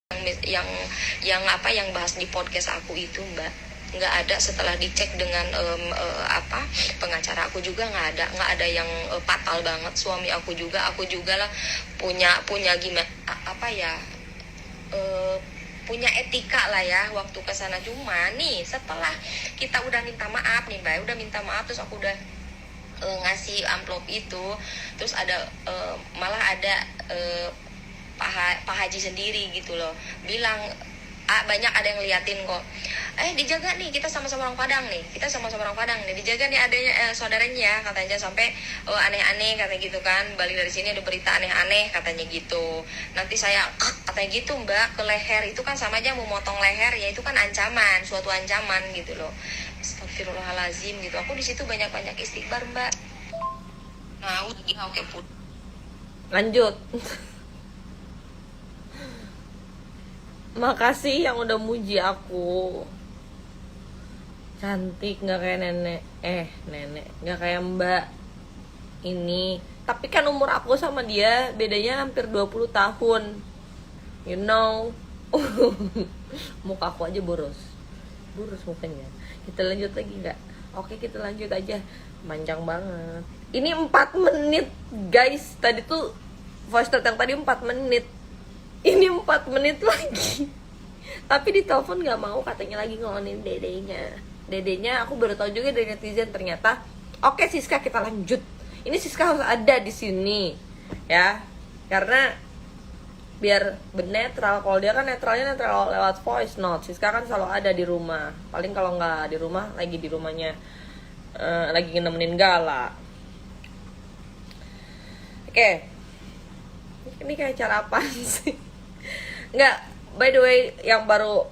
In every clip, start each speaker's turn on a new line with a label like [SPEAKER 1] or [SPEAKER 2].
[SPEAKER 1] yang yang bahas di podcast aku itu, Mbak. Nggak ada. Setelah dicek dengan pengacara aku juga nggak ada yang fatal banget. Suami aku juga lah punya gimana punya etika lah ya waktu ke sana. Cuma nih setelah kita udah minta maaf nih, Mbak, udah minta maaf, terus aku udah ngasih amplop itu, terus ada malah ada Pak Haji sendiri gitu loh bilang, banyak ada yang liatin kok, dijaga nih, kita sama-sama orang Padang nih, dijaga nih adanya saudaranya ya, katanya, sampai aneh-aneh katanya gitu kan, balik dari sini ada berita aneh-aneh katanya gitu. Nanti saya katanya gitu, Mbak, ke leher itu kan sama aja memotong leher ya, itu kan ancaman, suatu ancaman gitu loh. Astagfirullahalazim gitu. Aku di situ banyak-banyak istighfar, Mbak. Nah, oke put.
[SPEAKER 2] Lanjut. Makasih yang udah muji aku. Cantik, nggak kayak nenek. Nenek, nggak kayak Mbak ini. Tapi kan umur aku sama dia bedanya hampir 20 tahun. You know. Muka aku aja boros mukanya. Kita lanjut lagi nggak? Oke, kita lanjut aja. Panjang banget. Ini 4 menit, guys. Tadi tuh voice note yang tadi 4 menit. Ini 4 menit lagi. Tapi di telepon nggak mau, katanya lagi ngolonin dedenya. Aku baru tahu juga dari netizen ternyata. Oke, Siska, kita lanjut. Ini Siska harus ada di sini ya, karena biar netral. Kalau dia kan netral lewat voice note. Siska kan selalu ada di rumah. Paling kalau nggak di rumah, lagi di rumahnya, lagi nemenin Gala. Oke. Ini kayak cara apa sih? Nggak, by the way, yang baru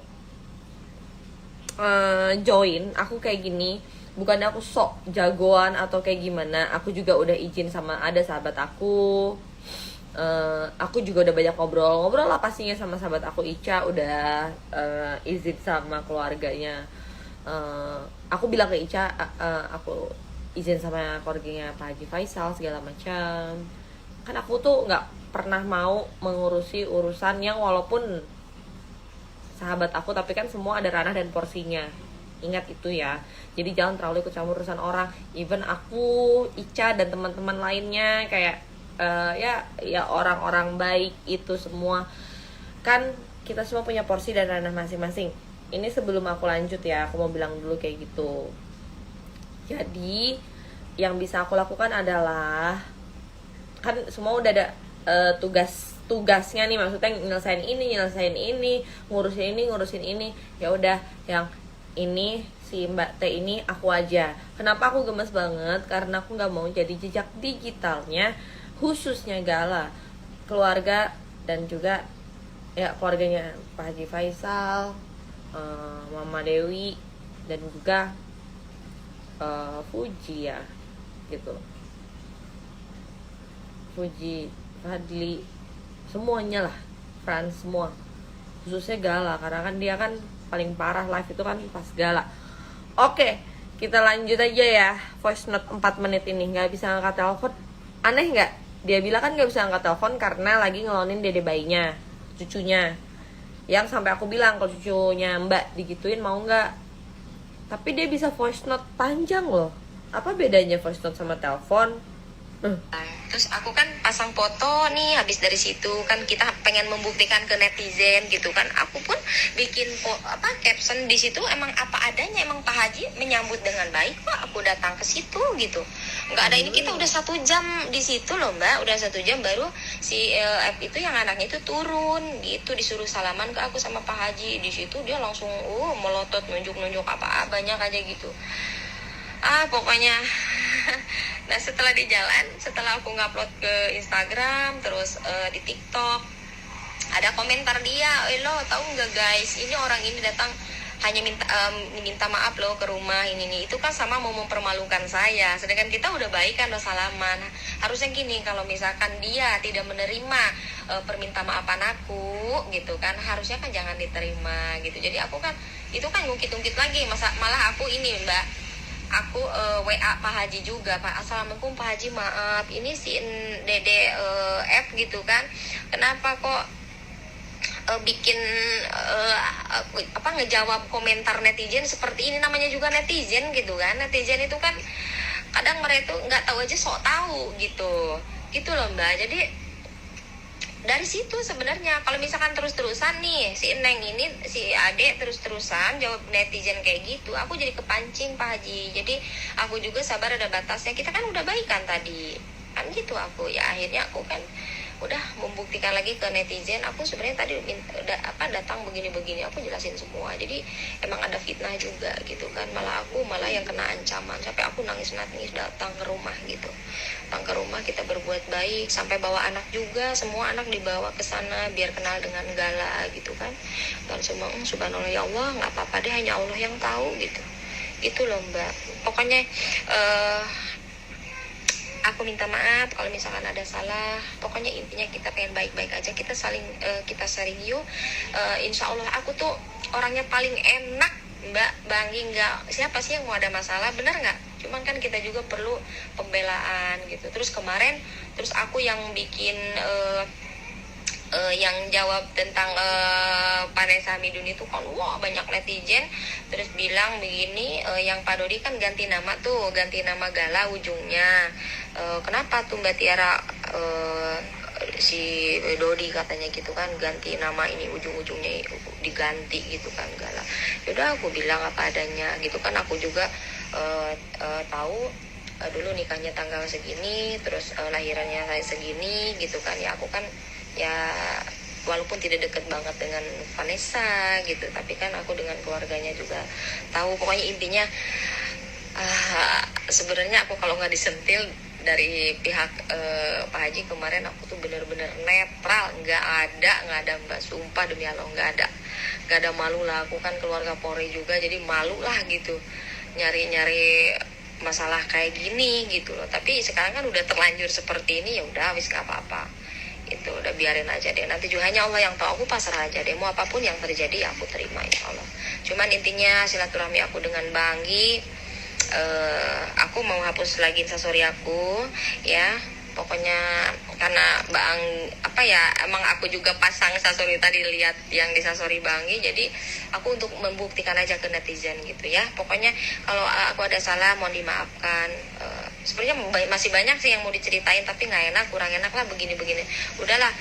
[SPEAKER 2] join, aku kayak gini, bukan aku sok jagoan atau kayak gimana. Aku juga udah izin sama ada sahabat aku. Aku juga udah banyak ngobrol lah pastinya sama sahabat aku Ica. Udah izin sama keluarganya. Aku bilang ke Ica, aku izin sama keluarganya Pak Haji Faisal segala macam. Kan aku tuh nggak pernah mau mengurusi urusan yang walaupun sahabat aku, tapi kan semua ada ranah dan porsinya. Ingat itu ya. Jadi jangan terlalu ikut campur urusan orang. Even aku, Ica, dan teman-teman lainnya kayak ya orang-orang baik itu semua. Kan kita semua punya porsi dan ranah masing-masing. Ini sebelum aku lanjut ya, aku mau bilang dulu kayak gitu. Jadi yang bisa aku lakukan adalah, kan semua udah ada tugasnya nih, maksudnya nyelesain ini, ngurusin ini. Ya udah, yang ini si Mbak T ini aku aja. Kenapa aku gemes banget? Karena aku nggak mau jadi jejak digitalnya, khususnya Gala, keluarga, dan juga ya keluarganya Pak Haji Faisal, Mama Dewi, dan juga Fuji ya, gitu. Fuji, Fadli, semuanya lah, Frans, semua, khususnya Gala, karena kan dia kan paling parah live itu kan pas Gala. Oke, kita lanjut aja ya. Voice note 4 menit ini. Gak bisa angkat telepon. Aneh gak? Dia bilang kan gak bisa angkat telepon karena lagi ngelonin dede bayinya, cucunya. Yang sampai aku bilang, kalau cucunya Mbak digituin mau gak? Tapi dia bisa voice note panjang loh. Apa bedanya voice note sama telepon?
[SPEAKER 1] Terus aku kan pasang foto nih, habis dari situ kan kita pengen membuktikan ke netizen gitu kan. Aku pun bikin caption di situ, emang apa adanya, emang Pak Haji menyambut dengan baik kok. Aku datang ke situ gitu, nggak ada ini. Kita udah 1 jam di situ loh, Mbak, udah 1 jam baru si F itu yang anaknya itu turun gitu, disuruh salaman ke aku sama Pak Haji. Di situ dia langsung melotot, nunjuk apa-apanya aja gitu. Pokoknya. Nah, setelah di jalan, setelah aku ngupload ke Instagram, terus di TikTok, ada komentar dia, lo tahu nggak guys, ini orang ini datang hanya minta maaf loh ke rumah ini nih. Itu kan sama mau mempermalukan saya. Sedangkan kita udah baik kan, udah salaman. Harusnya gini, kalau misalkan dia tidak menerima permintaan maafan aku gitu kan, harusnya kan jangan diterima gitu. Jadi aku kan itu kan ngungkit-ungkit lagi, malah aku ini, Mbak, aku WA Pak Haji juga, Pak, assalamualaikum Pak Haji, maaf ini si Dede F gitu kan, kenapa kok bikin ngejawab komentar netizen seperti ini. Namanya juga netizen gitu kan. Netizen itu kan kadang mereka tuh nggak tahu aja sok tahu gitu loh Mbak. Jadi dari situ sebenarnya kalau misalkan terus-terusan nih si Neng ini, si Ade terus-terusan jawab netizen kayak gitu, aku jadi kepancing Pak Haji. Jadi aku juga sabar, ada batasnya. Kita kan udah baikan tadi kan gitu. Aku ya akhirnya aku kan udah membuktikan lagi ke netizen, aku sebenarnya tadi datang begini-begini, aku jelasin semua. Jadi emang ada fitnah juga gitu kan, malah yang kena ancaman, sampai aku nangis-nangis datang ke rumah gitu. Datang ke rumah, kita berbuat baik, sampai bawa anak juga, semua anak dibawa ke sana biar kenal dengan Gala gitu kan. Dan semua subhanallah, ya Allah, nggak apa-apa deh, hanya Allah yang tahu gitu loh Mbak. Pokoknya aku minta maaf kalau misalkan ada salah. Pokoknya intinya kita pengen baik-baik aja, kita saling kita sharing yuk. Insya Allah aku tuh orangnya paling enak Mbak Banggi, nggak siapa sih yang mau ada masalah, benar nggak? Cuman kan kita juga perlu pembelaan gitu. Terus kemarin aku yang bikin yang jawab tentang Vanessa Hamidun itu kan wah banyak netizen terus bilang begini, yang Pak Dodi kan ganti nama Gala ujungnya, kenapa tuh Mbak Tiara si Dodi katanya gitu kan, ganti nama ini ujung-ujungnya diganti gitu kan Gala. Yaudah aku bilang apa adanya gitu kan. Aku juga tahu dulu nikahnya tanggal segini, terus lahirannya saya segini gitu kan. Ya aku kan ya walaupun tidak dekat banget dengan Vanessa gitu, tapi kan aku dengan keluarganya juga tahu. Pokoknya intinya sebenarnya aku kalau nggak disentil dari pihak Pak Haji kemarin, aku tuh bener-bener netral, nggak ada Mbak, sumpah demi Allah nggak ada malu lah. Aku kan keluarga Polri juga, jadi malu lah gitu nyari masalah kayak gini gitu loh. Tapi sekarang kan udah terlanjur seperti ini, ya udah wis gak apa-apa itu, udah biarin aja deh. Nanti juga hanya Allah yang tahu, aku pasrah aja deh. Mau apapun yang terjadi ya aku terima insya Allah. Cuman intinya silaturahmi aku dengan Banggi, aku mau hapus lagi instastory aku ya. Pokoknya karena emang aku juga pasang instastory tadi, lihat yang di instastory Banggi, jadi aku untuk membuktikan aja ke netizen gitu ya. Pokoknya kalau aku ada salah mohon dimaafkan. Sebenarnya masih banyak sih yang mau diceritain, tapi nggak enak, kurang enak lah begini-begini. Udahlah,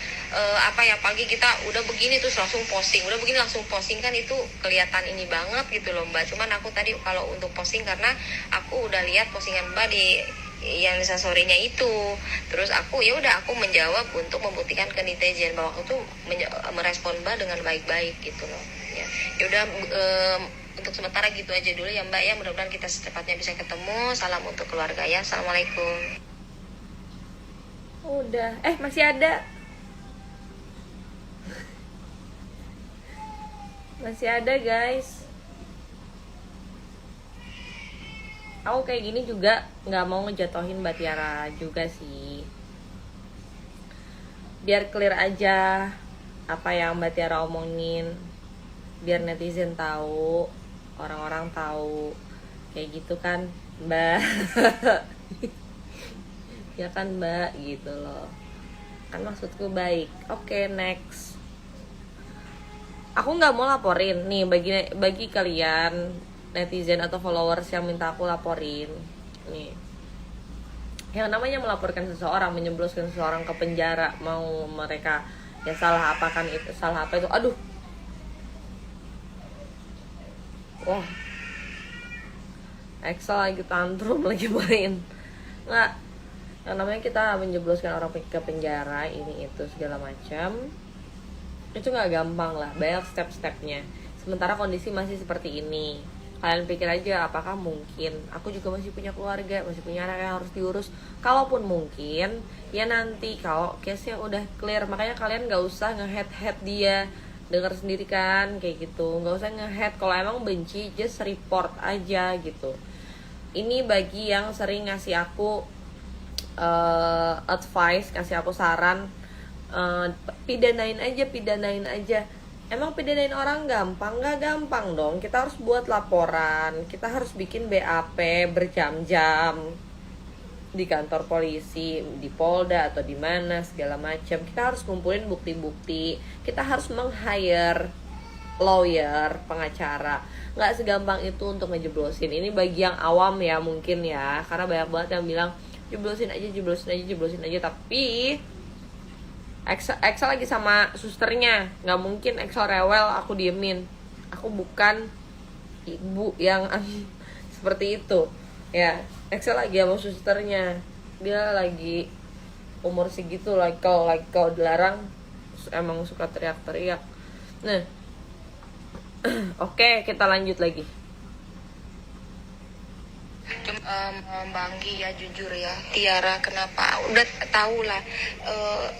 [SPEAKER 1] pagi kita udah begini terus langsung posting, kan itu kelihatan ini banget gitu loh Mbak. Cuman aku tadi kalau untuk posting karena aku udah lihat postingan Mbak di yang instastory-nya itu, terus aku menjawab untuk membuktikan ke netizen bahwa aku tuh merespon Mbak dengan baik-baik gitu loh ya. Udah untuk sementara gitu aja dulu ya Mbak ya, mudah-mudahan kita secepatnya bisa ketemu. Salam untuk keluarga ya, assalamualaikum.
[SPEAKER 2] Udah, masih ada guys. Aku kayak gini juga nggak mau ngejatohin Mbak Tiara juga sih, biar clear aja apa yang Mbak Tiara omongin, biar netizen tahu, orang-orang tahu kayak gitu kan Mbak. Ya kan Mbak, gitu loh kan, maksudku baik. Oke, next. Aku nggak mau laporin nih bagi kalian netizen atau followers yang minta aku laporin nih, yang namanya melaporkan seseorang, menjebloskan seseorang ke penjara, mau mereka ya salah apa kan itu, salah apa itu, aduh, wah, Excel lagi tantrum lagi main, nggak, yang namanya kita menjebloskan orang ke penjara ini itu segala macam, itu nggak gampang lah, banyak step-stepnya. Sementara kondisi masih seperti ini, kalian pikir aja apakah mungkin? Aku juga masih punya keluarga, masih punya anak yang harus diurus. Kalaupun mungkin, ya nanti kalau case-nya udah clear. Makanya kalian gak usah nge-head dia. Dengar sendiri kan, kayak gitu. Gak usah nge-head, kalau emang benci, just report aja gitu. Ini bagi yang sering ngasih aku advice, kasih aku saran, pidanain aja. Emang pidanain orang gampang? Gak gampang dong. Kita harus buat laporan, kita harus bikin BAP berjam-jam, di kantor polisi, di Polda atau di mana segala macam. Kita harus kumpulin bukti-bukti. Kita harus meng-hire lawyer, pengacara. Nggak segampang itu untuk ngejeblosin. Ini bagi yang awam ya mungkin ya, karena banyak banget yang bilang jeblosin aja. Tapi Excel lagi sama susternya, nggak mungkin Excel rewel aku diemin. Aku bukan ibu yang seperti itu ya. Excel lagi sama susternya, dia lagi umur segitu, like kalau dilarang emang suka teriak-teriak. Nah, oke, kita lanjut lagi.
[SPEAKER 1] Mbak Anggi ya, jujur ya, Tiara kenapa udah tahu lah,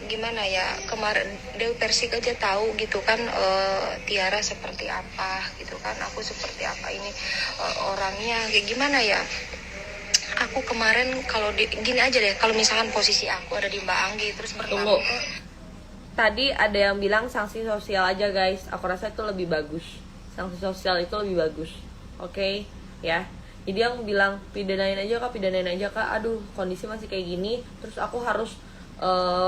[SPEAKER 1] gimana ya, kemarin Dewi Persik aja tahu gitu kan, Tiara seperti apa gitu kan, aku seperti apa ini, orangnya kayak gimana ya. Aku kemarin kalau gini aja deh, kalau misalkan posisi aku ada di Mbak Anggi terus bertemu.
[SPEAKER 2] Tadi ada yang bilang sanksi sosial aja guys, aku rasa itu lebih bagus. Sanksi sosial itu lebih bagus, oke ya. Jadi yang bilang pidanain aja kak, aduh kondisi masih kayak gini, terus aku harus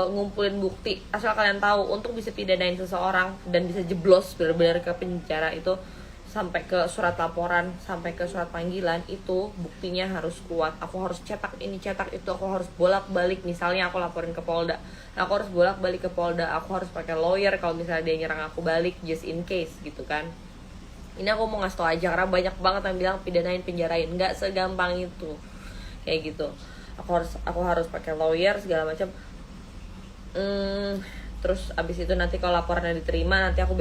[SPEAKER 2] ngumpulin bukti. Asal kalian tahu, untuk bisa pidanain seseorang dan bisa jeblos benar-benar ke penjara itu, sampai ke surat laporan, sampai ke surat panggilan, itu buktinya harus kuat. Aku harus cetak ini, cetak itu, aku harus bolak-balik. Misalnya aku laporin ke Polda, aku harus bolak-balik ke Polda, aku harus pakai lawyer kalau misalnya dia nyerang aku balik, just in case gitu kan. Ini aku mau ngasih tau aja, karena banyak banget yang bilang pidanain, penjarain. Nggak segampang itu kayak gitu. Aku harus pakai lawyer segala macam. Terus abis itu nanti kalau laporannya diterima, nanti aku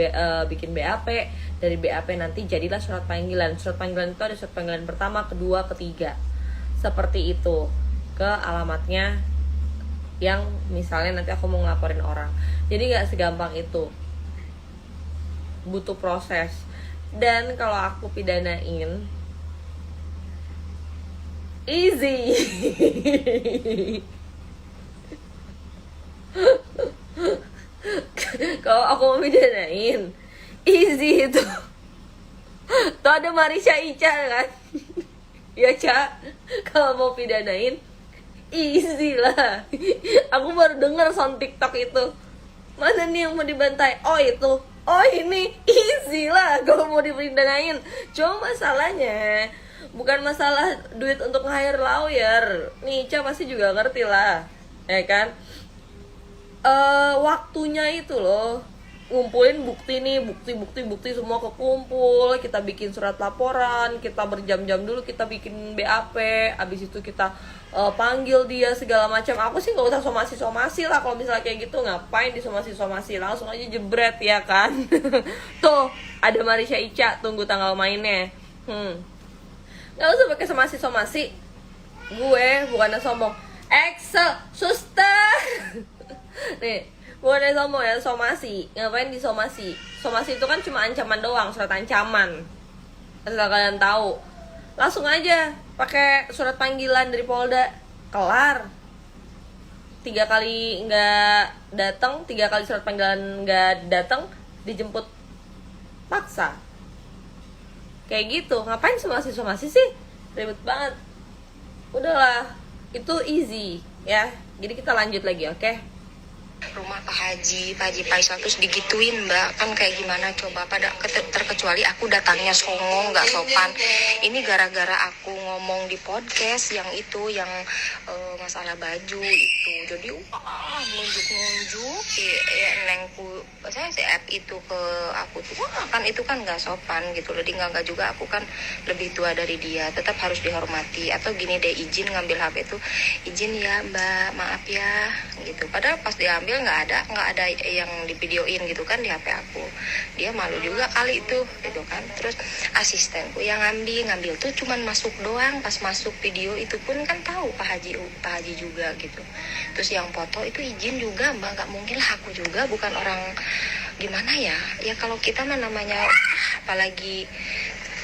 [SPEAKER 2] bikin BAP. Dari BAP nanti jadilah surat panggilan. Surat panggilan itu ada surat panggilan pertama, kedua, ketiga, seperti itu, ke alamatnya yang misalnya nanti aku mau ngelaporin orang. Jadi nggak segampang itu, butuh proses. Dan kalau aku pidanain, easy. Kalau aku mau pidanain, easy itu. Tuh ada Marisha Ica kan. Ya Ca, kalau mau pidanain easy lah. Aku baru denger sound TikTok itu. Mana nih yang mau dibantai? Oh itu. Oh ini easy lah kalau mau dipidanain. Cuma masalahnya bukan masalah duit untuk hire lawyer. Nih Ica pasti juga ngerti lah, ya kan? Waktunya itu loh, ngumpulin bukti nih, bukti semua kekumpul, kita bikin surat laporan, kita berjam-jam dulu, kita bikin BAP, abis itu kita panggil dia segala macam. Aku sih nggak usah somasi lah kalau misalnya kayak gitu. Ngapain di somasi, langsung aja jebret ya kan. Tuh ada Marisha Ica, tunggu tanggal mainnya. Nggak usah pakai somasi. Gue bukannya sombong, Excel suster. Nih, bukannya sombong ya, somasi. Ngapain di somasi? Somasi itu kan cuma ancaman doang, surat ancaman. Asal kalian tahu, langsung aja pakai surat panggilan dari Polda, kelar. 3 kali nggak datang, 3 kali surat panggilan nggak datang, dijemput paksa. Kayak gitu. Ngapain somasi sih? Ribet banget. Udahlah, itu easy ya. Jadi kita lanjut lagi, oke?
[SPEAKER 1] Rumah Pak Haji Faisal terus digituin mbak, kan kayak gimana coba, pada terkecuali aku datangnya songong nggak sopan. Ini gara-gara aku ngomong di podcast yang itu, yang masalah baju itu, jadi nunjuk ya, nengku saya app itu ke aku tuh, kan itu kan nggak sopan gitu loh. Di nggak juga, aku kan lebih tua dari dia, tetap harus dihormati. Atau gini deh, izin ngambil HP itu, izin ya mbak, maaf ya gitu. Padahal pas diambil nggak ada yang divideoin gitu kan di HP aku. Dia malu juga kali itu gitu kan. Terus asistenku yang ngambil tuh cuman masuk doang. Pas masuk video itu pun kan tahu Pak Haji juga gitu. Terus yang foto itu izin juga mbak, nggak mungkin lah, aku juga bukan orang gimana ya kalau kita mah namanya, apalagi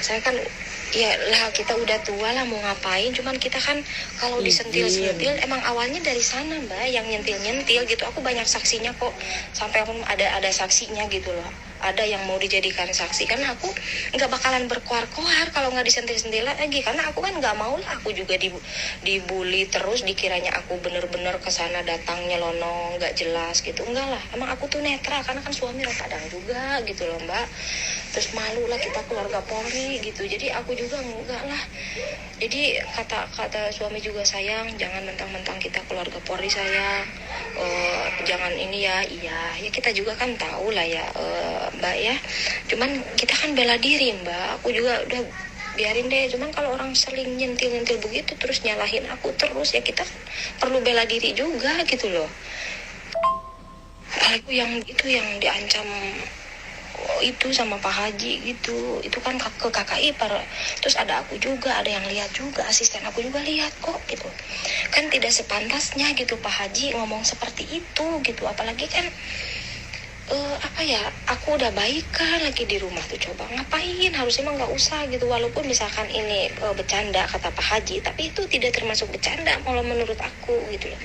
[SPEAKER 1] saya kan ya lah, kita udah tua lah, mau ngapain. Cuman kita kan kalau disentil-sentil, emang awalnya dari sana mbak, yang nyentil gitu. Aku banyak saksinya kok, sampai aku ada saksinya gitu loh. ada yang mau dijadikan saksi, karena aku nggak bakalan berkoar-koar kalau nggak disentil-sentil lagi, karena aku kan nggak mau lah aku juga dibully terus, dikiranya aku bener-bener kesana datang nyelonong nggak jelas gitu. Enggak lah, emang aku tuh netral karena kan suami orang Padang juga gitu loh Mbak. Terus malu lah kita keluarga Polri gitu, jadi aku juga enggak lah. Jadi kata suami juga, sayang jangan mentang-mentang kita keluarga Polri sayang, jangan ini ya. Iya ya, kita juga kan tahu lah ya Mbak ya, cuman kita kan bela diri Mbak. Aku juga udah biarin deh, cuman kalau orang sering nyentil-nyentil begitu terus nyalahin aku terus, ya kita kan perlu bela diri juga gitu loh. Apalagi yang diancam itu sama Pak Haji gitu, itu kan ke kakak ipar. Terus ada aku juga, ada yang lihat juga, asisten aku juga lihat kok gitu. Kan tidak sepantasnya gitu Pak Haji ngomong seperti itu gitu, apalagi kan apa ya, aku udah baik kan lagi di rumah tuh, coba ngapain, harusnya mah nggak usah gitu. Walaupun misalkan ini bercanda kata Pak Haji, tapi itu tidak termasuk bercanda kalau menurut aku gitu loh.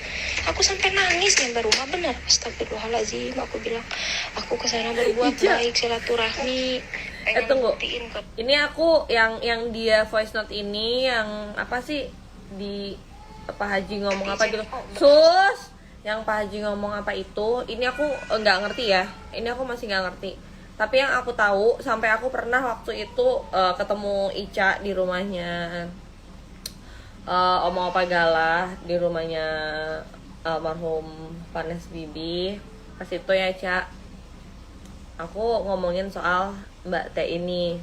[SPEAKER 1] Aku sampai nangis nyampe rumah, bener, astagfirullahaladzim, aku bilang aku kesana berbuat baik, silaturahmi, pengen
[SPEAKER 2] Tunggu,
[SPEAKER 1] buktiin ke.
[SPEAKER 2] ini aku yang dia voice note ini yang apa sih, di Pak Haji ngomong apa gitu, sus, yang Pak Haji ngomong apa itu, ini aku nggak ngerti ya, ini aku masih nggak ngerti. Tapi yang aku tahu, sampai aku pernah waktu itu ketemu Ica di rumahnya Oma Opa Galah, di rumahnya almarhum Panes Bibi. Pas itu ya Ca, aku ngomongin soal Mbak T ini.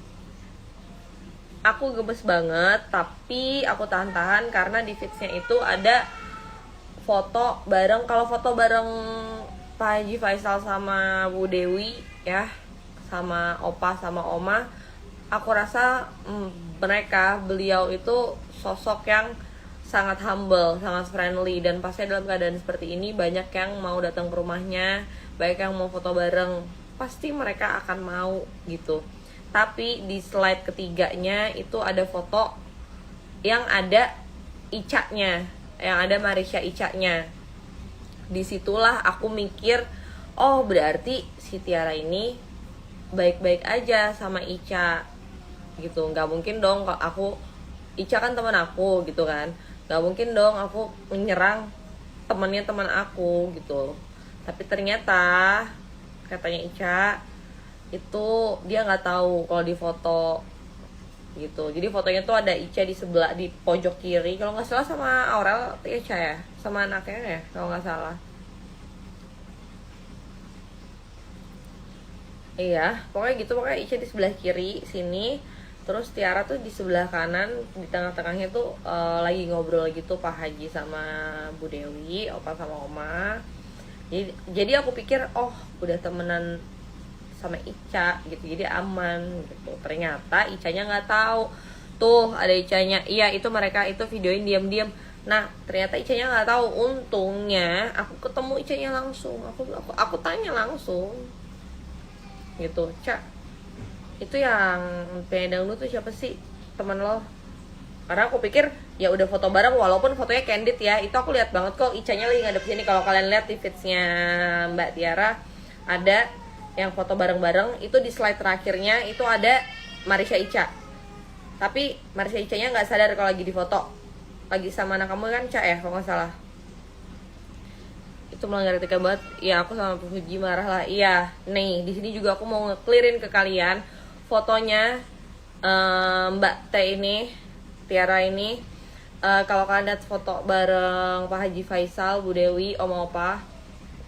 [SPEAKER 2] Aku gemes banget, tapi aku tahan-tahan karena di feedsnya itu ada foto bareng. Kalau foto bareng Pak Haji Faisal sama Bu Dewi ya, sama Opa sama Oma, aku rasa beliau itu sosok yang sangat humble, sangat friendly, dan pasti dalam keadaan seperti ini banyak yang mau datang ke rumahnya, banyak yang mau foto bareng, pasti mereka akan mau gitu. Tapi di slide ketiganya itu ada foto yang ada Ica-nya, yang ada Marisha Ica-nya. Disitulah aku mikir, oh berarti si Tiara ini baik-baik aja sama Ica gitu. Nggak mungkin dong kalau aku, Ica kan teman aku gitu kan, nggak mungkin dong aku menyerang temannya teman aku gitu. Tapi ternyata katanya Ica itu dia nggak tahu kalau di foto gitu. Jadi fotonya tuh ada Ica di sebelah, di pojok kiri kalau nggak salah, sama Aurel Ica ya, sama anaknya ya kalau nggak salah. Iya, pokoknya gitu, pokoknya Ica di sebelah kiri sini, terus Tiara tuh di sebelah kanan, di tengah-tengahnya tuh lagi ngobrol gitu Pak Haji sama Bu Dewi, Opa sama Oma. Jadi aku pikir, oh udah temenan sama Ica gitu, jadi aman gitu. Ternyata Icanya nggak tahu. Tuh ada Icanya. Iya, itu mereka itu videoin diam-diam. Nah, ternyata Icanya nggak tahu. Untungnya aku ketemu Icanya langsung. Aku tanya langsung. Gitu, Ca, itu yang pengen dangdut tuh siapa sih, teman lo? Karena aku pikir ya udah foto bareng, walaupun fotonya candid ya. Itu aku lihat banget kok Icanya lagi ngadep sini. Kalau kalian lihat di feedsnya Mbak Tiara, ada yang foto bareng-bareng. Itu di slide terakhirnya itu ada Marisha Ica, tapi Marisha Ica-nya nggak sadar kalau lagi di foto lagi sama anak kamu kan, Ca ya kalau nggak salah. Itu melanggar etika banget ya. Aku sama Puji marah lah. Iya, nih di sini juga aku mau nge-clearin ke kalian fotonya Mbak T ini, Tiara ini. Kalau kalian lihat foto bareng Pak Haji Faisal, Bu Dewi, Om Opa,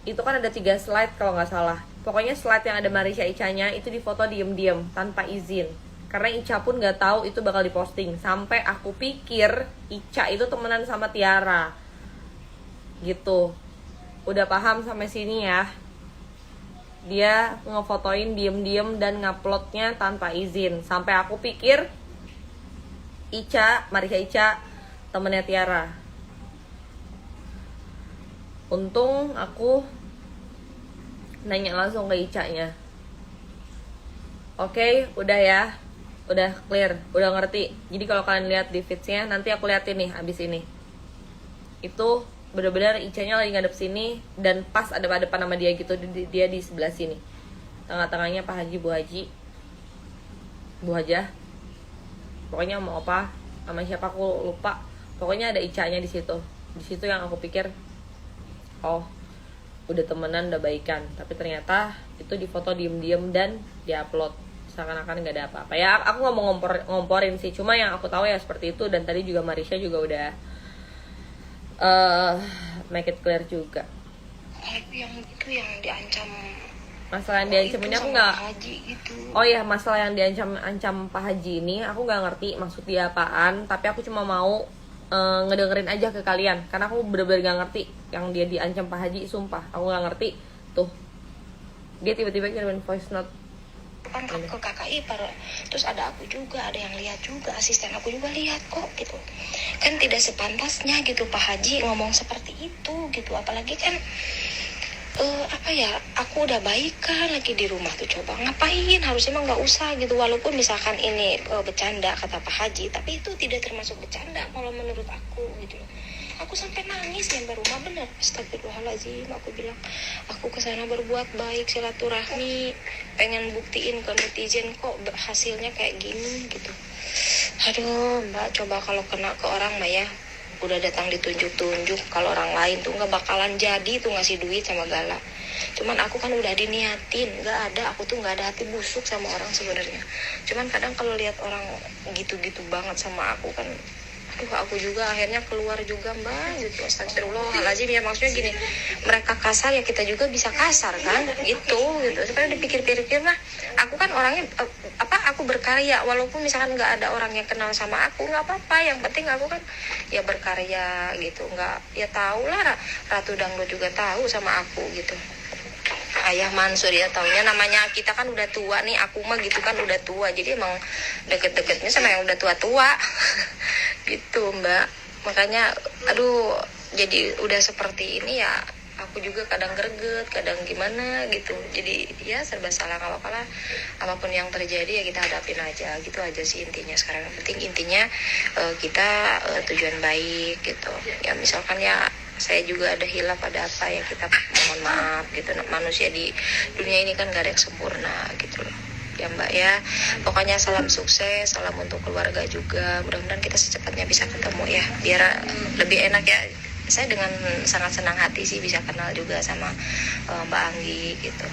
[SPEAKER 2] itu kan ada 3 slide kalau nggak salah. Pokoknya slide yang ada Marisha Ica-nya itu difoto diem-diem tanpa izin, karena Ica pun nggak tahu itu bakal diposting. Sampai aku pikir Ica itu temenan sama Tiara gitu. Udah paham sampai sini ya? Dia ngefotoin diem-diem dan nguploadnya tanpa izin. Sampai aku pikir Ica, Marisha Ica temennya Tiara. Untung aku nanya langsung ke Ica-nya. Oke, udah ya. Udah clear, udah ngerti. Jadi kalau kalian lihat di feeds-nya, nanti aku liatin nih abis ini. Itu benar-benar Ica-nya lagi ngadep sini dan pas ada depan sama dia gitu, dia di sebelah sini. tengah-tengahnya Pak Haji, Bu Haji, Bu Hajah, pokoknya sama opa, sama siapa aku lupa, pokoknya ada Ica-nya di situ. Di situ yang aku pikir, oh udah temenan, udah baikan, tapi ternyata itu difoto diem-diem dan diupload seakan-akan nggak ada apa-apa. Ya aku nggak mau ngomporin sih, cuma yang aku tahu ya seperti itu. Dan tadi juga Marisha juga udah make it clear juga.
[SPEAKER 1] Yang itu yang diancam,
[SPEAKER 2] Masalah yang diancam ini aku nggak.
[SPEAKER 1] Haji gitu.
[SPEAKER 2] Oh iya, masalah yang diancam Pak Haji ini aku nggak ngerti maksud dia apaan, tapi aku cuma mau ngedengerin aja ke kalian karena aku bener-bener gak ngerti yang dia diancam Pak Haji. Sumpah aku gak ngerti. Tuh dia tiba-tiba kirimin voice note
[SPEAKER 1] Kan ke kakak ipar, terus ada aku juga, ada yang lihat juga, asisten aku juga lihat kok gitu. Kan tidak sepantasnya gitu Pak Haji ngomong seperti itu gitu, apalagi kan apa ya, aku udah baikan lagi di rumah tuh, coba ngapain, harusnya emang nggak usah gitu. Walaupun misalkan ini bercanda kata Pak Haji, tapi itu tidak termasuk bercanda kalau menurut aku gitu. Aku sampai nangis nyampe rumah, bener, astagfirullahaladzim. Aku bilang aku kesana berbuat baik, silaturahmi, pengen buktiin ke netizen kok hasilnya kayak gini gitu. Aduh mbak, coba kalau kena ke orang mah ya udah datang ditunjuk-tunjuk, kalau orang lain tuh nggak bakalan jadi tuh ngasih duit sama galak. Cuman aku kan udah diniatin, nggak ada, aku tuh nggak ada hati busuk sama orang sebenarnya. Cuman kadang kalau lihat orang gitu-gitu banget sama aku kan, aduh aku juga akhirnya keluar juga mbak gitu. Astagfirullahaladzim. Ya maksudnya gini, mereka kasar ya kita juga bisa kasar kan gitu. Sebenarnya dipikir-pikir lah, aku kan orangnya aku berkarya, walaupun misalkan nggak ada orang yang kenal sama aku nggak apa-apa, yang penting aku kan ya berkarya gitu. Nggak, ya tahu lah Ratu Dangdut juga tahu sama aku gitu. Ayah Mansur ya taunya, namanya kita kan udah tua nih, aku mah gitu kan udah tua, jadi emang deket-deketnya sama yang udah tua-tua gitu mbak. Makanya aduh, jadi udah seperti ini ya aku juga kadang greget, kadang gimana gitu. Jadi ya serba salah, kalau kalah apapun yang terjadi ya kita hadapin aja gitu aja sih intinya. Sekarang yang penting intinya kita tujuan baik gitu ya. Misalkan ya saya juga ada hilaf, ada apa ya kita mohon maaf gitu. Manusia di dunia ini kan gak ada yang sempurna gitu loh ya mbak ya. Pokoknya salam sukses, salam untuk keluarga juga, mudah-mudahan kita secepatnya bisa ketemu ya, biar lebih enak ya. Saya dengan sangat senang hati sih bisa kenal juga sama Mbak Anggi gitu.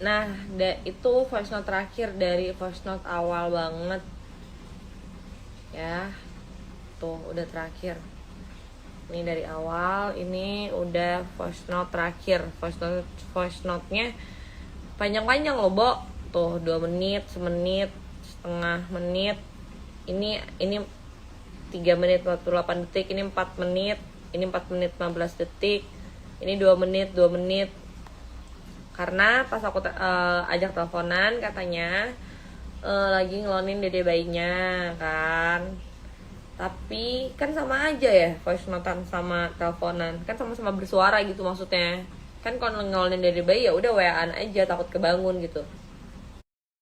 [SPEAKER 2] Nah, itu voice note terakhir dari voice note awal banget. Ya, tuh udah terakhir. Ini dari awal, ini udah voice note terakhir. Voice note-nya panjang-panjang loh, Bo. Tuh 2 menit, 1 menit, setengah menit. Ini 3 menit 48 detik, ini 4 menit, ini 4 menit 15 detik. Ini 2 menit, 2 menit. Karena pas aku ajak teleponan katanya lagi ngelonin dede bayinya kan. Tapi kan sama aja ya voice notean sama teleponan, kan sama-sama bersuara gitu maksudnya. Kan kalau ngelonin dede bayi ya udah WA-an aja, takut kebangun gitu.